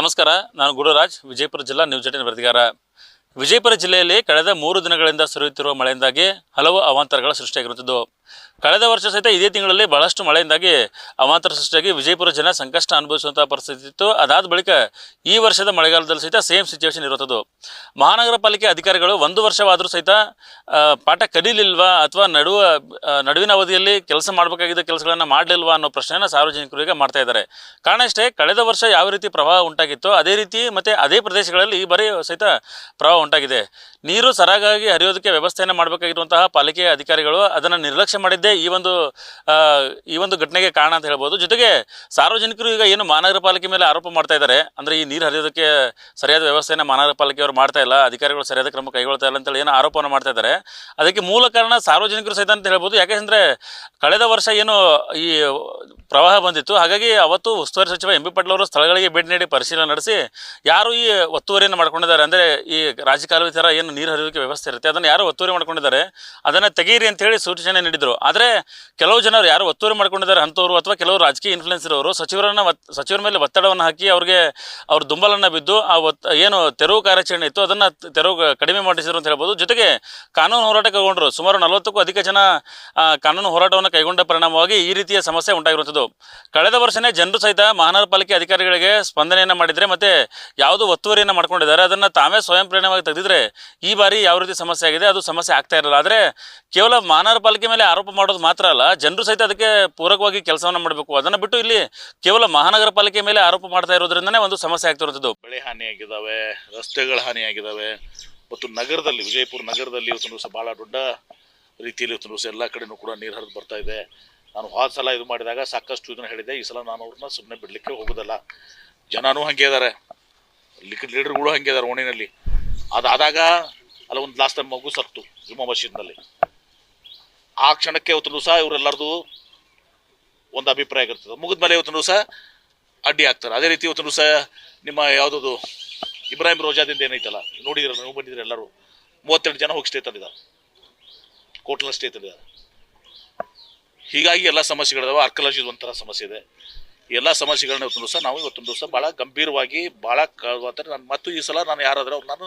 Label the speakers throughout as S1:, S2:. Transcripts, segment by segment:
S1: ನಮಸ್ಕಾರ. ನಾನು ಗುರುರಾಜ್, ವಿಜಯಪುರ ಜಿಲ್ಲಾ ನ್ಯೂಸ್ 18 ವರದಿಗಾರ. ವಿಜಯಪುರ ಜಿಲ್ಲೆಯಲ್ಲಿ ಕಳೆದ 3 ದಿನಗಳಿಂದ ಸುರಿಯುತ್ತಿರುವ ಮಳೆಯಿಂದಾಗಿ ಹಲವು ಅವಾಂತರಗಳ ಸೃಷ್ಟಿಯಾಗಿರುತ್ತಿದ್ದು, ಕಳೆದ ವರ್ಷ ಸಹಿತ ಇದೇ ತಿಂಗಳಲ್ಲಿ ಬಹಳಷ್ಟು ಮಳೆಯಿಂದಾಗಿ ಅವಾಂತರ ಸೃಷ್ಟಿಯಾಗಿ ವಿಜಯಪುರ ಜನ ಸಂಕಷ್ಟ ಅನುಭವಿಸುವಂತಹ ಪರಿಸ್ಥಿತಿ ಇತ್ತು. ಅದಾದ ಬಳಿಕ ಈ ವರ್ಷದ ಮಳೆಗಾಲದಲ್ಲಿ ಸಹಿತ ಸೇಮ್ ಸಿಚುವೇಶನ್ ಇರುತ್ತದೆ. ಮಹಾನಗರ ಪಾಲಿಕೆ ಅಧಿಕಾರಿಗಳು 1 ವರ್ಷವಾದರೂ ಸಹಿತ ಪಾಠ ಕಲೀಲಿಲ್ವಾ ಅಥವಾ ನಡುವಿನ ಅವಧಿಯಲ್ಲಿ ಕೆಲಸ ಮಾಡಬೇಕಾಗಿದ್ದ ಕೆಲಸಗಳನ್ನು ಮಾಡಲಿಲ್ವಾ ಅನ್ನೋ ಪ್ರಶ್ನೆಯನ್ನು ಸಾರ್ವಜನಿಕರಿಗೆ ಮಾಡ್ತಾ ಇದ್ದಾರೆ. ಕಾರಣ ಇಷ್ಟೇ, ಕಳೆದ ವರ್ಷ ಯಾವ ರೀತಿ ಪ್ರವಾಹ ಉಂಟಾಗಿತ್ತು ಅದೇ ರೀತಿ ಮತ್ತೆ ಅದೇ ಪ್ರದೇಶಗಳಲ್ಲಿ ಈ ಬಾರಿ ಸಹಿತ ಪ್ರವಾಹ ಉಂಟಾಗಿದೆ. ನೀರು ಸರಾಗವಾಗಿ ಹರಿಯೋದಕ್ಕೆ ವ್ಯವಸ್ಥೆಯನ್ನು ಮಾಡಬೇಕಾಗಿರುವಂತಹ ಪಾಲಿಕೆ ಅಧಿಕಾರಿಗಳು ಅದನ್ನು ನಿರ್ಲಕ್ಷ್ಯ ಮಾಡಿದ್ದೇ ಈ ಒಂದು ಘಟನೆಗೆ ಕಾರಣ ಅಂತ ಹೇಳ್ಬೋದು. ಜೊತೆಗೆ ಸಾರ್ವಜನಿಕರು ಈಗ ಏನು ಮಹಾನಗರ ಪಾಲಿಕೆ ಮೇಲೆ ಆರೋಪ ಮಾಡ್ತಾ ಇದ್ದಾರೆ, ಅಂದರೆ ಈ ನೀರು ಹರಿಯೋದಕ್ಕೆ ಸರಿಯಾದ ವ್ಯವಸ್ಥೆಯನ್ನು ಮಹಾನಗರ ಪಾಲಿಕೆಯವರು ಮಾಡ್ತಾ ಇಲ್ಲ, ಅಧಿಕಾರಿಗಳು ಸರಿಯಾದ ಕ್ರಮ ಕೈಗೊಳ್ತಾ ಇಲ್ಲ ಅಂತೇಳಿ ಏನು ಆರೋಪವನ್ನು ಮಾಡ್ತಾ ಇದ್ದಾರೆ. ಅದಕ್ಕೆ ಮೂಲ ಕಾರಣ ಸಾರ್ವಜನಿಕರು ಸಹಿತ ಅಂತ ಹೇಳ್ಬೋದು. ಯಾಕೆಂದರೆ ಕಳೆದ ವರ್ಷ ಏನು ಈ ಪ್ರವಾಹ ಬಂದಿತ್ತು, ಹಾಗಾಗಿ ಅವತ್ತು ಉಸ್ತುವಾರಿ ಸಚಿವ ಎಂ ಬಿ ಪಾಟೀಲ್ ಅವರು ಸ್ಥಳಗಳಿಗೆ ಭೇಟಿ ನೀಡಿ ಪರಿಶೀಲನೆ ನಡೆಸಿ ಯಾರು ಈ ಒತ್ತುವರಿಯನ್ನು ಮಾಡ್ಕೊಂಡಿದ್ದಾರೆ, ಅಂದರೆ ಈ ರಾಜಕಾಲುವೆ ಥರ ಏನು ನೀರು ಹರಿಯೋದಕ್ಕೆ ವ್ಯವಸ್ಥೆ ಇರುತ್ತೆ ಅದನ್ನು ಯಾರು ಒತ್ತುವರಿ ಮಾಡ್ಕೊಂಡಿದ್ದಾರೆ ಅದನ್ನು ತೆಗೀರಿ ಅಂತ ಹೇಳಿ ಸೂಚನೆ ನೀಡಿದರು. ಆದರೆ ಕೆಲವು ಜನರು ಯಾರು ಒತ್ತುವರಿ ಮಾಡ್ಕೊಂಡಿದ್ದಾರೆ ಅಂಥವ್ರು ಅಥವಾ ಕೆಲವು ರಾಜಕೀಯ ಇನ್ಫ್ಲುಯೆನ್ಸ್ ಇರೋರು ಸಚಿವರ ಮೇಲೆ ಒತ್ತಡವನ್ನು ಹಾಕಿ ಅವ್ರ ದುಂಬಲನ್ನು ಬಿದ್ದು ಏನು ತೆರವು ಕಾರ್ಯಾಚರಣೆ ಇತ್ತು ಅದನ್ನು ತೆರವು ಕಡಿಮೆ ಮಾಡಿಸಿದ್ರು ಅಂತ ಹೇಳ್ಬೋದು. ಜೊತೆಗೆ ಕಾನೂನು ಹೋರಾಟ ಕೈಗೊಂಡರು. ಸುಮಾರು 40ಕ್ಕೂ ಅಧಿಕ ಜನ ಕಾನೂನು ಹೋರಾಟವನ್ನು ಕೈಗೊಂಡ ಪರಿಣಾಮವಾಗಿ ಈ ರೀತಿಯ ಸಮಸ್ಯೆ ಉಂಟಾಗಿರುವಂಥದ್ದು. ಕಳೆದ ವರ್ಷನೇ ಜನರು ಸಹಿತ ಮಹಾನಗರ ಪಾಲಿಕೆ ಅಧಿಕಾರಿಗಳಿಗೆ ಸ್ಪಂದನೆಯನ್ನು ಮಾಡಿದರೆ ಮತ್ತು ಯಾವುದು ಒತ್ತುವರಿಯನ್ನು ಮಾಡ್ಕೊಂಡಿದ್ದಾರೆ ಅದನ್ನು ತಾವೇ ಸ್ವಯಂ ಪ್ರೇರಣೆಯಾಗಿ ತೆಗೆದಿದ್ರೆ ಈ ಬಾರಿ ಯಾವ ರೀತಿ ಸಮಸ್ಯೆ ಆಗಿದೆ ಅದು ಸಮಸ್ಯೆ ಆಗ್ತಾ ಇರಲ್ಲ. ಆದರೆ ಕೇವಲ ಮಹಾನಗರ ಪಾಲಿಕೆ ಮೇಲೆ ಆರೋಪ ಮಾಡೋದು ಮಾತ್ರ ಅಲ್ಲ, ಜನರು ಸಹಿತ ಅದಕ್ಕೆ ಪೂರಕವಾಗಿ ಕೆಲಸವನ್ನು ಮಾಡಬೇಕು. ಅದನ್ನು ಬಿಟ್ಟು ಇಲ್ಲಿ ಕೇವಲ ಮಹಾನಗರ ಪಾಲಿಕೆ ಮೇಲೆ ಆರೋಪ ಮಾಡ್ತಾ ಇರೋದ್ರಿಂದನೇ ಒಂದು ಸಮಸ್ಯೆ ಆಗ್ತಿರುವಂಥದ್ದು.
S2: ಬೆಳೆ ಹಾನಿಯಾಗಿದ್ದಾವೆ, ರಸ್ತೆಗಳ ಹಾನಿಯಾಗಿದ್ದಾವೆ ಮತ್ತು ನಗರದಲ್ಲಿ ವಿಜಯಪುರ ನಗರದಲ್ಲಿ ಇವತ್ತು ದಿವಸ ಭಾಳ ದೊಡ್ಡ ರೀತಿಯಲ್ಲಿ ಇವತ್ತು ದಿವಸ ಎಲ್ಲ ಕಡೆನೂ ಕೂಡ ನೀರು ಹರಿದು ಬರ್ತಾ ಇದೆ. ನಾನು ಹೋದ ಸಲ ಇದು ಮಾಡಿದಾಗ ಸಾಕಷ್ಟು ಇದನ್ನು ಹೇಳಿದೆ. ಈ ಸಲ ನಾನು ಅವ್ರನ್ನ ಸುಮ್ಮನೆ ಬಿಡಲಿಕ್ಕೆ ಹೋಗೋದಲ್ಲ. ಜನನೂ ಹಾಗೆ ಇದ್ದಾರೆ, ಲೀಡರ್ಗಳು ಹಾಗೆ ಇದ್ದಾರೆ ಓಣಿನಲ್ಲಿ. ಅದಾದಾಗ ಅಲ್ಲ ಒಂದು ಲಾಸ್ಟ್ ಟೈಮ್ ಮಗು ಸತ್ತು ಜುಮ್ಮಾ ಮಸೀದ್ನಲ್ಲಿ. ಆ ಕ್ಷಣಕ್ಕೆ ಇವತ್ತು ದಿವಸ ಇವರೆಲ್ಲರದು ಒಂದು ಅಭಿಪ್ರಾಯ ಆಗಿರ್ತದೆ. ಮುಗಿದ ಮೇಲೆ ಇವತ್ತು ದಿವಸ ಅಡ್ಡಿ ಆಗ್ತಾರೆ. ಅದೇ ರೀತಿ ಇವತ್ತು ದಿವಸ ನಿಮ್ಮ ಯಾವುದದು ಇಬ್ರಾಹಿಂ ರೋಜಾದಿಂದ ಏನೈತಲ್ಲ ನೋಡಿದ್ರೆ ನೀವು ಬಂದಿದ್ರೆ ಎಲ್ಲರೂ 32 ಜನ ಹೋಗಿ ಸ್ಟೇ ತಂದಿದ್ದಾರೆ, ಕೋರ್ಟ್ನಲ್ಲಿ ಸ್ಟೇ ತಂದಿದ್ದಾರೆ. ಹೀಗಾಗಿ ಎಲ್ಲ ಸಮಸ್ಯೆಗಳಿದಾವೆ. ಆರ್ಕಲಾಜಿ ಒಂಥರ ಸಮಸ್ಯೆ ಇದೆ. ಎಲ್ಲ ಸಮಸ್ಯೆಗಳನ್ನ ಇವತ್ತು ದಿವಸ ನಾವು ಇವತ್ತೊಂದು ದಿವಸ ಭಾಳ ಗಂಭೀರವಾಗಿ ಭಾಳ ನಾನು ಮತ್ತು ಈ ಸಲ ನಾನು ಯಾರಾದರೂ ಅವ್ರು ನಾನು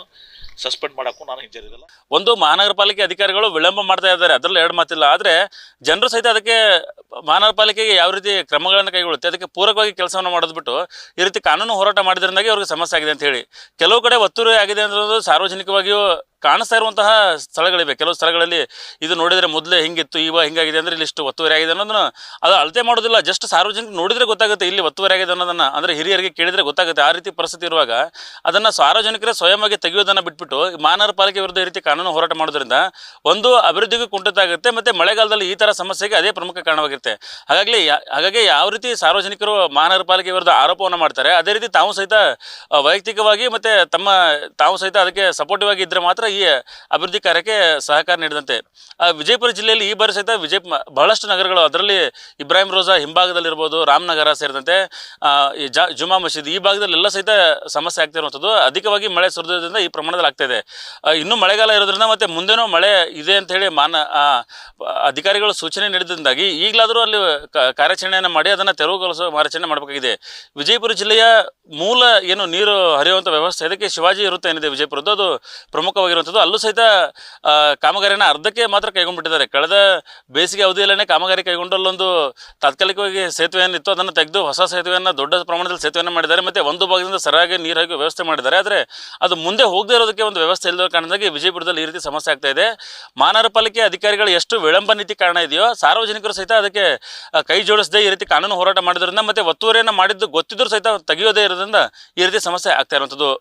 S2: ಸಸ್ಪೆಂಡ್ ಮಾಡೋಕ್ಕೂ ನಾನು ಹಿಂಜರಿದಲ್ಲ.
S1: ಒಂದು ಮಹಾನಗರ ಪಾಲಿಕೆ ಅಧಿಕಾರಿಗಳು ವಿಳಂಬ ಮಾಡ್ತಾ ಇದ್ದಾರೆ, ಅದರಲ್ಲಿ ಎರಡು ಮಾತಿಲ್ಲ. ಆದರೆ ಜನರು ಸಹಿತ ಅದಕ್ಕೆ ಮಹಾನಗರ ಪಾಲಿಕೆಗೆ ಯಾವ ರೀತಿ ಕ್ರಮಗಳನ್ನು ಕೈಗೊಳ್ಳುತ್ತೆ ಅದಕ್ಕೆ ಪೂರಕವಾಗಿ ಕೆಲಸವನ್ನು ಮಾಡೋದು ಬಿಟ್ಟು ಈ ರೀತಿ ಕಾನೂನು ಹೋರಾಟ ಮಾಡಿದ್ರಿಂದಾಗಿ ಅವ್ರಿಗೆ ಸಮಸ್ಯೆ ಆಗಿದೆ ಅಂತ ಹೇಳಿ ಕೆಲವು ಕಡೆ ಒತ್ತುವರಿ ಆಗಿದೆ ಅನ್ನೋದು ಸಾರ್ವಜನಿಕವಾಗಿಯೂ ಕಾಣಿಸ್ತಾ ಇರುವಂತಹ ಸ್ಥಳಗಳಿವೆ. ಕೆಲವು ಸ್ಥಳಗಳಲ್ಲಿ ಇದು ನೋಡಿದರೆ ಮೊದಲೇ ಹಿಂಗಿತ್ತು, ಇವಾಗ ಹಿಂಗಾಗಿದೆ ಅಂದರೆ ಇಲ್ಲಿ ಇಷ್ಟು ಒತ್ತುವರಿ ಆಗಿದೆ ಅನ್ನೋದನ್ನು ಅದು ಅಳತೆ ಮಾಡೋದಿಲ್ಲ. ಜಸ್ಟ್ ಸಾರ್ವಜನಿಕರು ನೋಡಿದರೆ ಗೊತ್ತಾಗುತ್ತೆ ಇಲ್ಲಿ ಒತ್ತುವರಿ ಆಗಿದೆ ಅನ್ನೋದನ್ನು. ಅಂದರೆ ಹಿರಿಯರಿಗೆ ಕೇಳಿದರೆ ಗೊತ್ತಾಗುತ್ತೆ. ಆ ರೀತಿ ಪರಿಸ್ಥಿತಿ ಇರುವಾಗ ಅದನ್ನು ಸಾರ್ವಜನಿಕರೇ ಸ್ವಯಂವಾಗಿ ತೆಗೆಯೋದನ್ನು ಬಿಟ್ಬಿಟ್ಟು ಮಹಾನಗರ ಪಾಲಿಕೆ ವಿರುದ್ಧ ಈ ರೀತಿ ಕಾನೂನು ಹೋರಾಟ ಮಾಡೋದ್ರಿಂದ ಒಂದು ಅಭಿವೃದ್ಧಿಗೂ ಕುಂಠಿತ ಆಗುತ್ತೆ ಮತ್ತು ಮಳೆಗಾಲದಲ್ಲಿ ಈ ಥರ ಸಮಸ್ಯೆಗೆ ಅದೇ ಪ್ರಮುಖ ಕಾರಣವಾಗಿರುತ್ತೆ. ಹಾಗಾಗಿ ಯಾವ ರೀತಿ ಸಾರ್ವಜನಿಕರು ಮಹಾನಗರ ಪಾಲಿಕೆ ವಿರುದ್ಧ ಆರೋಪವನ್ನು ಮಾಡ್ತಾರೆ ಅದೇ ರೀತಿ ತಾವು ಸಹಿತ ವೈಯಕ್ತಿಕವಾಗಿ ಮತ್ತು ತಾವು ಸಹಿತ ಅದಕ್ಕೆ ಸಪೋರ್ಟಿವ್ ಆಗಿ ಇದ್ದರೆ ಮಾತ್ರ ಈ ಅಭಿವೃದ್ಧಿ ಕಾರ್ಯಕ್ಕೆ ಸಹಕಾರ ನೀಡಿದಂತೆ. ವಿಜಯಪುರ ಜಿಲ್ಲೆಯಲ್ಲಿ ಈ ಬಾರಿ ಸಹಿತ ಬಹಳಷ್ಟು ನಗರಗಳು, ಅದರಲ್ಲಿ ಇಬ್ರಾಹಿಂ ರೋಜಾ ಹಿಂಭಾಗದಲ್ಲಿರ್ಬೋದು, ರಾಮನಗರ ಸೇರಿದಂತೆ ಜುಮಾ ಮಸೀದ್ ಈ ಭಾಗದಲ್ಲೆಲ್ಲ ಸಹಿತ ಸಮಸ್ಯೆ ಆಗ್ತಿರುವಂಥದ್ದು. ಅಧಿಕವಾಗಿ ಮಳೆ ಸುರಿದ್ರಿಂದ ಈ ಪ್ರಮಾಣದಲ್ಲಿ ಆಗ್ತಾ ಇದೆ. ಇನ್ನೂ ಮಳೆಗಾಲ ಇರೋದ್ರಿಂದ ಮತ್ತು ಮುಂದೇನೂ ಮಳೆ ಇದೆ ಅಂತ ಹೇಳಿ ಅಧಿಕಾರಿಗಳು ಸೂಚನೆ ನೀಡಿದ್ರಿಂದಾಗಿ ಈಗಲಾದರೂ ಅಲ್ಲಿ ಕಾರ್ಯಾಚರಣೆಯನ್ನು ಮಾಡಿ ಅದನ್ನು ತೆರವುಗೊಳಿಸುವ ಕಾರ್ಯಾಚರಣೆ ಮಾಡಬೇಕಾಗಿದೆ. ವಿಜಯಪುರ ಜಿಲ್ಲೆಯ ಮೂಲ ಏನು ನೀರು ಹರಿಯುವಂಥ ವ್ಯವಸ್ಥೆ ಅದಕ್ಕೆ ಶಿವಾಜಿ ವೃತ್ತ ಏನಿದೆ ವಿಜಯಪುರದ್ದು, ಅದು ಪ್ರಮುಖವಾಗಿರುವಂಥದ್ದು. ಅಲ್ಲೂ ಸಹಿತ ಕಾಮಗಾರಿಯನ್ನು ಅರ್ಧಕ್ಕೆ ಮಾತ್ರ ಕೈಗೊಂಡ್ಬಿಟ್ಟಿದ್ದಾರೆ. ಕಳೆದ ಬೇಸಿಗೆ ಅವಧಿಯಲ್ಲೇ ಕಾಮಗಾರಿ ಕೈಗೊಂಡು ಅಲ್ಲೊಂದು ತಾತ್ಕಾಲಿಕವಾಗಿ ಸೇತುವೆಯನ್ನಿತ್ತು, ಅದನ್ನು ತೆಗೆದು ಹೊಸ ಸೇತುವೆಯನ್ನು ದೊಡ್ಡ ಪ್ರಮಾಣದಲ್ಲಿ ಸೇತುವೆಯನ್ನು ಮಾಡಿದ್ದಾರೆ ಮತ್ತು ಒಂದು ಭಾಗದಿಂದ ಸರಿಯಾಗಿ ನೀರು ಹಾಕಿ ವ್ಯವಸ್ಥೆ ಮಾಡಿದ್ದಾರೆ. ಆದರೆ ಅದು ಮುಂದೆ ಹೋಗದೇ ಇರೋದಕ್ಕೆ ಒಂದು ವ್ಯವಸ್ಥೆ ಇಲ್ಲದ ಕಾರಣದಾಗಿ ವಿಜಯಪುರದಲ್ಲಿ ಈ ರೀತಿ ಸಮಸ್ಯೆ ಆಗ್ತಾ ಇದೆ. ಮಹಾನಗರ ಪಾಲಿಕೆ ಅಧಿಕಾರಿಗಳು ಎಷ್ಟು ವಿಳಂಬ ನೀತಿ ಕಾರಣ ಇದೆಯೋ ಸಾರ್ವಜನಿಕರು ಸಹಿತ ಅದಕ್ಕೆ ಕೈ ಜೋಡಿಸದೆ ಈ ರೀತಿ ಕಾನೂನು ಹೋರಾಟ ಮಾಡೋದ್ರಿಂದ ಮತ್ತು ಒತ್ತುವರಿಯನ್ನು ಮಾಡಿದ್ದು ಗೊತ್ತಿದ್ದರೂ ಸಹಿತ ತೆಗೆಯೋದೇ ಇರೋದ್ರಿಂದ ಈ ರೀತಿ ಸಮಸ್ಯೆ ಆಗ್ತಾ ಇರುವಂಥದ್ದು.